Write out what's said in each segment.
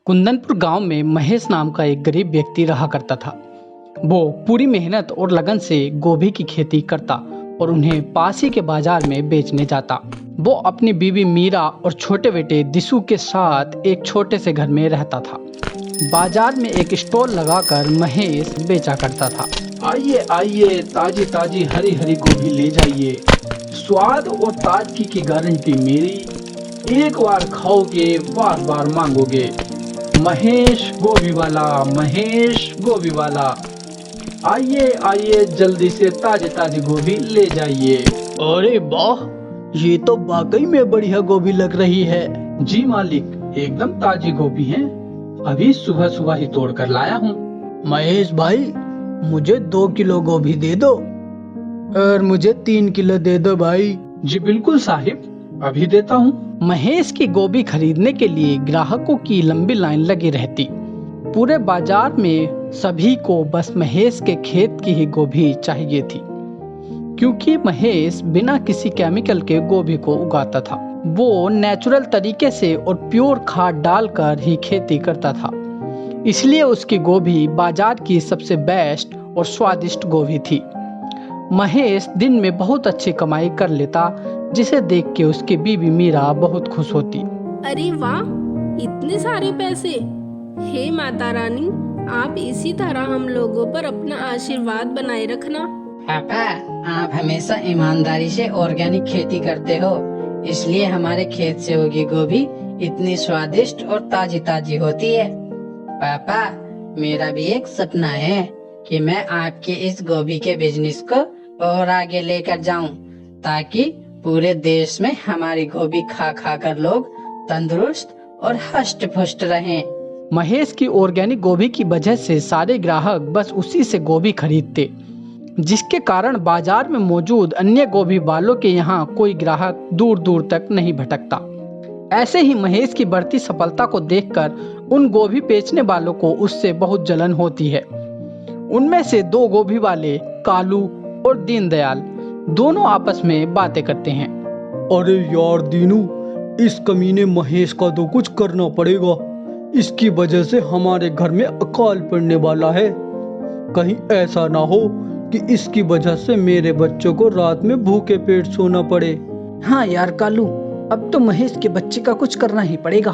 कुंदनपुर गांव में महेश नाम का एक गरीब व्यक्ति रहा करता था। वो पूरी मेहनत और लगन से गोभी की खेती करता और उन्हें पास ही के बाजार में बेचने जाता। वो अपनी बीवी मीरा और छोटे बेटे दिशु के साथ एक छोटे से घर में रहता था। बाजार में एक स्टॉल लगाकर महेश बेचा करता था। आइए आइए, ताजी ताजी हरी हरी गोभी ले जाइए। स्वाद और ताजगी की गारंटी मेरी। एक बार खाओगे बार बार मांगोगे। महेश गोभी वाला, महेश गोभी वाला। आइए आइए, जल्दी से ताजे ताजी गोभी ले जाइए। अरे वाह, ये तो वाकई में बढ़िया गोभी लग रही है। जी मालिक, एकदम ताजी गोभी है। अभी सुबह सुबह ही तोड़ कर लाया हूँ। महेश भाई, मुझे 2 किलो गोभी दे दो और मुझे 3 किलो दे दो भाई। जी बिल्कुल साहिब, अभी देता हूँ। महेश की गोभी खरीदने के लिए ग्राहकों की लंबी लाइन लगी रहती। पूरे बाजार में सभी को बस महेश के खेत की ही गोभी चाहिए थी, क्योंकि महेश बिना किसी केमिकल के गोभी को उगाता था। वो नेचुरल तरीके से और प्योर खाद डालकर ही खेती करता था, इसलिए उसकी गोभी बाजार की सबसे बेस्ट और स्वादिष्ट गोभी थी। महेश दिन में बहुत अच्छी कमाई कर लेता, जिसे देख के उसकी बीवी मीरा बहुत खुश होती। अरे वाह, इतने सारे पैसे! हे माता रानी, आप इसी तरह हम लोगों पर अपना आशीर्वाद बनाए रखना। पापा, आप हमेशा ईमानदारी से ऑर्गेनिक खेती करते हो, इसलिए हमारे खेत से उगी गोभी इतनी स्वादिष्ट और ताजी ताजी होती है। पापा, मेरा भी एक सपना है कि मैं आपके इस गोभी के बिजनेस को और आगे लेकर जाऊं, ताकि पूरे देश में हमारी गोभी खा खा कर लोग तंदुरुस्त और हष्ट पुष्ट रहें। महेश की ऑर्गेनिक गोभी की वजह से सारे ग्राहक बस उसी से गोभी खरीदते, जिसके कारण बाजार में मौजूद अन्य गोभी वालों के यहाँ कोई ग्राहक दूर दूर तक नहीं भटकता। ऐसे ही महेश की बढ़ती सफलता को देखकर उन गोभी बेचने वालों को उससे बहुत जलन होती है। उनमें से 2 गोभी वाले, कालू और दीनदयाल, दोनों आपस में बातें करते हैं। अरे यार दीनू, इस कमीने महेश का तो कुछ करना पड़ेगा। इसकी वजह से हमारे घर में अकाल पड़ने वाला है। कहीं ऐसा ना हो कि इसकी वजह से मेरे बच्चों को रात में भूखे पेट सोना पड़े। हाँ यार कालू, अब तो महेश के बच्चे का कुछ करना ही पड़ेगा।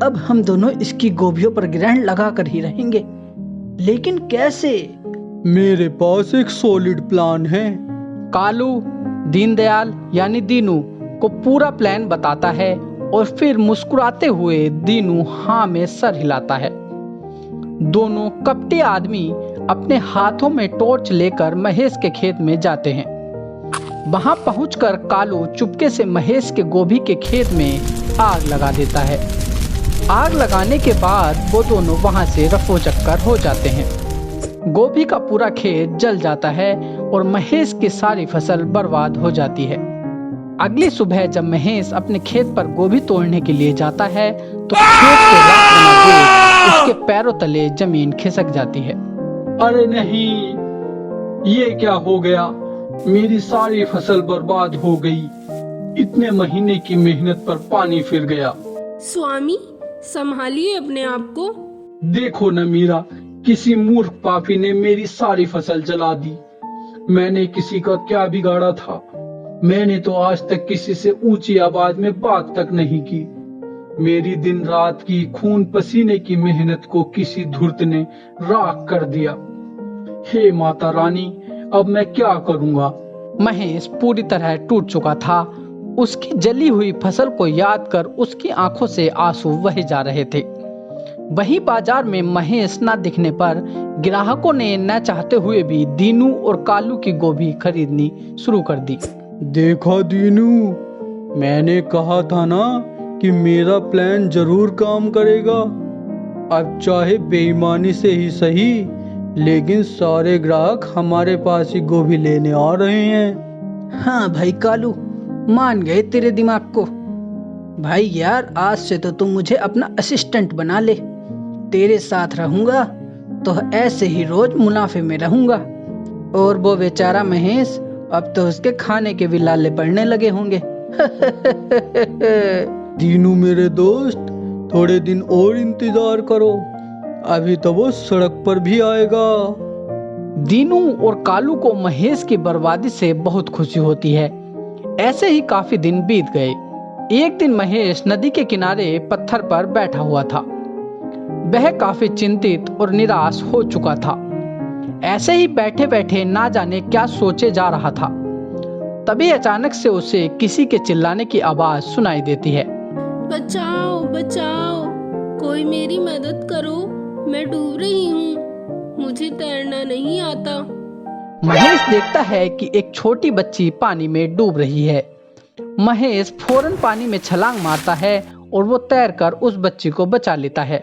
अब हम दोनों इसकी गोभियों पर ग्रहण लगा कर ही रहेंगे, लेकिन कैसे? मेरे पास एक सॉलिड प्लान है। कालू दीनदयाल यानी दीनू को पूरा प्लान बताता है और फिर मुस्कुराते हुए दीनू हाँ में सर हिलाता है। दोनों कपटी आदमी अपने हाथों में टॉर्च लेकर महेश के खेत में जाते हैं। वहां पहुंचकर कालू चुपके से महेश के गोभी के खेत में आग लगा देता है। आग लगाने के बाद वो दोनों वहां से रफो चक्कर हो जाते हैं। गोभी का पूरा खेत जल जाता है और महेश की सारी फसल बर्बाद हो जाती है। अगली सुबह जब महेश अपने खेत पर गोभी तोड़ने के लिए जाता है तो खेत को राख बना देख उसके पैरों तले जमीन खिसक जाती है। अरे नहीं, ये क्या हो गया? मेरी सारी फसल बर्बाद हो गई। इतने महीने की मेहनत पर पानी फिर गया। स्वामी, संभालिए अपने आप को। देखो न मीरा, किसी मूर्ख पापी ने मेरी सारी फसल जला दी। मैंने किसी का क्या बिगाड़ा था? मैंने तो आज तक किसी से ऊंची आवाज में बात तक नहीं की। मेरी दिन रात की खून पसीने की मेहनत को किसी धूर्त ने राख कर दिया। हे माता रानी, अब मैं क्या करूंगा? महेश पूरी तरह टूट चुका था। उसकी जली हुई फसल को याद कर उसकी आंखों से आंसू बहे जा रहे थे। वही बाजार में महेश न दिखने पर ग्राहकों ने न चाहते हुए भी दीनू और कालू की गोभी खरीदनी शुरू कर दी। देखा दीनू, मैंने कहा था ना कि मेरा प्लान जरूर काम करेगा। अब चाहे बेईमानी से ही सही, लेकिन सारे ग्राहक हमारे पास ही गोभी लेने आ रहे हैं। हाँ भाई कालू, मान गए तेरे दिमाग को। भाई यार, आज से तो तुम मुझे अपना असिस्टेंट बना ले। तेरे साथ रहूंगा तो ऐसे ही रोज मुनाफे में रहूंगा। और वो बेचारा महेश, अब तो उसके खाने के भी लाले पड़ने लगे होंगे। दीनू मेरे दोस्त, थोड़े दिन और इंतजार करो, अभी तो वो सड़क पर भी आएगा। दीनू और कालू को महेश की बर्बादी से बहुत खुशी होती है। ऐसे ही काफी दिन बीत गए। एक दिन महेश नदी के किनारे पत्थर पर बैठा हुआ था। वह काफी चिंतित और निराश हो चुका था। ऐसे ही बैठे बैठे ना जाने क्या सोचे जा रहा था। तभी अचानक से उसे किसी के चिल्लाने की आवाज सुनाई देती है। बचाओ बचाओ, कोई मेरी मदद करो, मैं डूब रही हूँ, मुझे तैरना नहीं आता। महेश देखता है कि एक छोटी बच्ची पानी में डूब रही है। महेश फौरन पानी में छलांग मारता है और वो तैरकर उस बच्ची को बचा लेता है।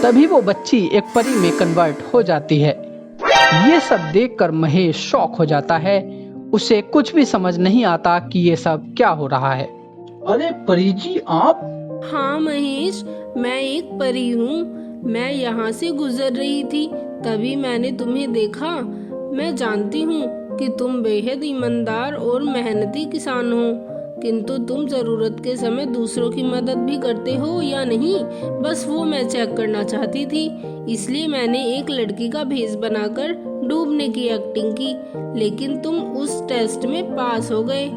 तभी वो बच्ची एक परी में कन्वर्ट हो जाती है। ये सब देखकर महेश शॉक हो जाता है। उसे कुछ भी समझ नहीं आता कि ये सब क्या हो रहा है। अरे परी जी आप? हाँ महेश, मैं एक परी हूँ। मैं यहाँ से गुजर रही थी, तभी मैंने तुम्हें देखा। मैं जानती हूँ कि तुम बेहद ईमानदार और मेहनती किसान हो, किंतु तुम जरूरत के समय दूसरों की मदद भी करते हो या नहीं, बस वो मैं चेक करना चाहती थी। इसलिए मैंने एक लड़की का भेष बनाकर डूबने की एक्टिंग की, लेकिन तुम उस टेस्ट में पास हो गए।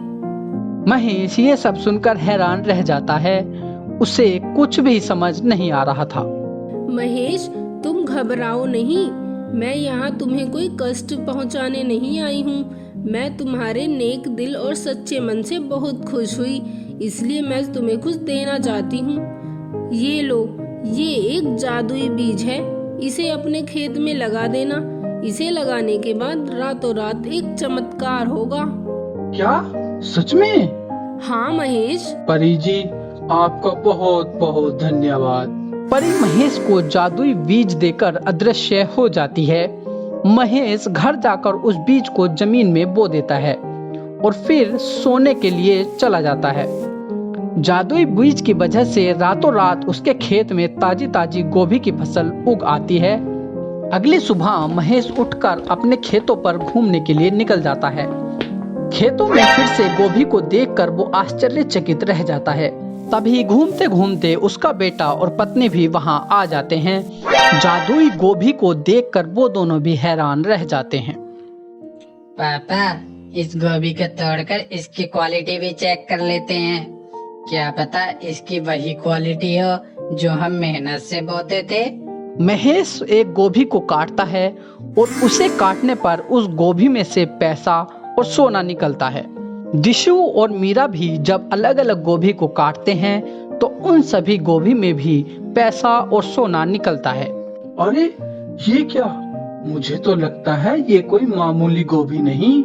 महेश ये सब सुनकर हैरान रह जाता है। उसे कुछ भी समझ नहीं आ रहा था। महेश, तुम घबराओ नहीं, मैं यहाँ तुम्हें कोई कष्ट पहुँचाने नहीं आई हूँ। मैं तुम्हारे नेक दिल और सच्चे मन से बहुत खुश हुई, इसलिए मैं तुम्हें कुछ देना चाहती हूँ। ये लो, ये एक जादुई बीज है, इसे अपने खेत में लगा देना। इसे लगाने के बाद रातों रात एक चमत्कार होगा। क्या सच में? हाँ महेश। परी जी आपका बहुत बहुत धन्यवाद। परी महेश को जादुई बीज देकर अदृश्य हो जाती है। महेश घर जाकर उस बीज को जमीन में बो देता है और फिर सोने के लिए चला जाता है। जादुई बीज की वजह से रातों रात उसके खेत में ताजी ताजी गोभी की फसल उग आती है। अगली सुबह महेश उठकर अपने खेतों पर घूमने के लिए निकल जाता है। खेतों में फिर से गोभी को देखकर वो आश्चर्यचकित रह जाता है। तभी घूमते घूमते उसका बेटा और पत्नी भी वहां आ जाते हैं। जादुई गोभी को देखकर वो दोनों भी हैरान रह जाते हैं। पापा, इस गोभी को तोड़कर इसकी क्वालिटी भी चेक कर लेते हैं। क्या पता इसकी वही क्वालिटी हो जो हम मेहनत से बोते थे। महेश एक गोभी को काटता है और उसे काटने पर उस गोभी में से पैसा और सोना निकलता है। दिशु और मीरा भी जब अलग अलग गोभी को काटते हैं तो उन सभी गोभी में भी पैसा और सोना निकलता है। अरे ये क्या? मुझे तो लगता है ये कोई मामूली गोभी नहीं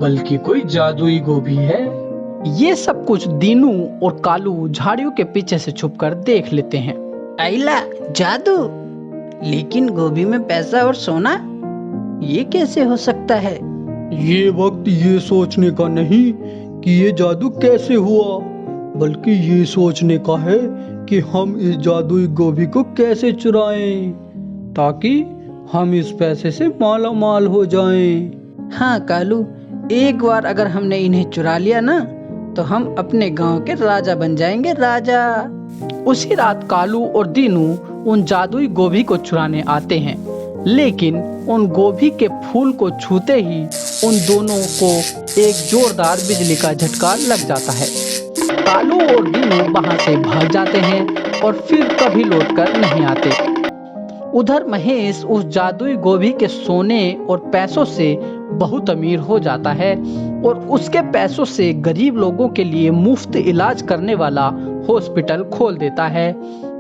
बल्कि कोई जादुई गोभी है। ये सब कुछ दीनू और कालू झाड़ियों के पीछे से छुपकर देख लेते हैं। आइला जादू, लेकिन गोभी में पैसा और सोना, ये कैसे हो सकता है? ये वक्त ये सोचने का नहीं कि ये जादू कैसे हुआ, बल्कि ये सोचने का है कि हम इस जादुई गोभी को कैसे चुराएं ताकि हम इस पैसे से माला माल हो जाएं। हाँ कालू, एक बार अगर हमने इन्हें चुरा लिया ना तो हम अपने गांव के राजा बन जाएंगे, राजा। उसी रात कालू और दीनू उन जादुई गोभी को चुराने आते हैं, लेकिन उन गोभी के फूल को छूते ही उन दोनों को एक जोरदार बिजली का झटका लग जाता है। कालू और दीनू वहां से भाग जाते हैं और फिर कभी लौटकर नहीं आते। उधर महेश उस जादुई गोभी के सोने और पैसों से बहुत अमीर हो जाता है और उसके पैसों से गरीब लोगों के लिए मुफ्त इलाज करने वाला हॉस्पिटल खोल देता है।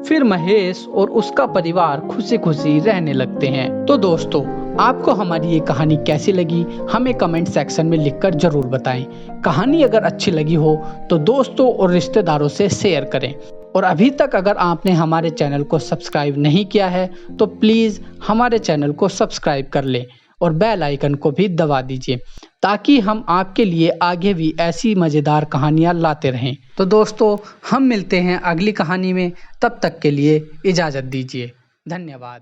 फिर महेश और उसका परिवार खुशी खुशी रहने लगते हैं। तो दोस्तों, आपको हमारी ये कहानी कैसी लगी हमें कमेंट सेक्शन में लिखकर जरूर बताएं। कहानी अगर अच्छी लगी हो तो दोस्तों और रिश्तेदारों से शेयर करें। और अभी तक अगर आपने हमारे चैनल को सब्सक्राइब नहीं किया है तो प्लीज़ हमारे चैनल को सब्सक्राइब कर लें और बेल आइकन को भी दबा दीजिए ताकि हम आपके लिए आगे भी ऐसी मज़ेदार कहानियाँ लाते रहें। तो दोस्तों, हम मिलते हैं अगली कहानी में। तब तक के लिए इजाज़त दीजिए। धन्यवाद।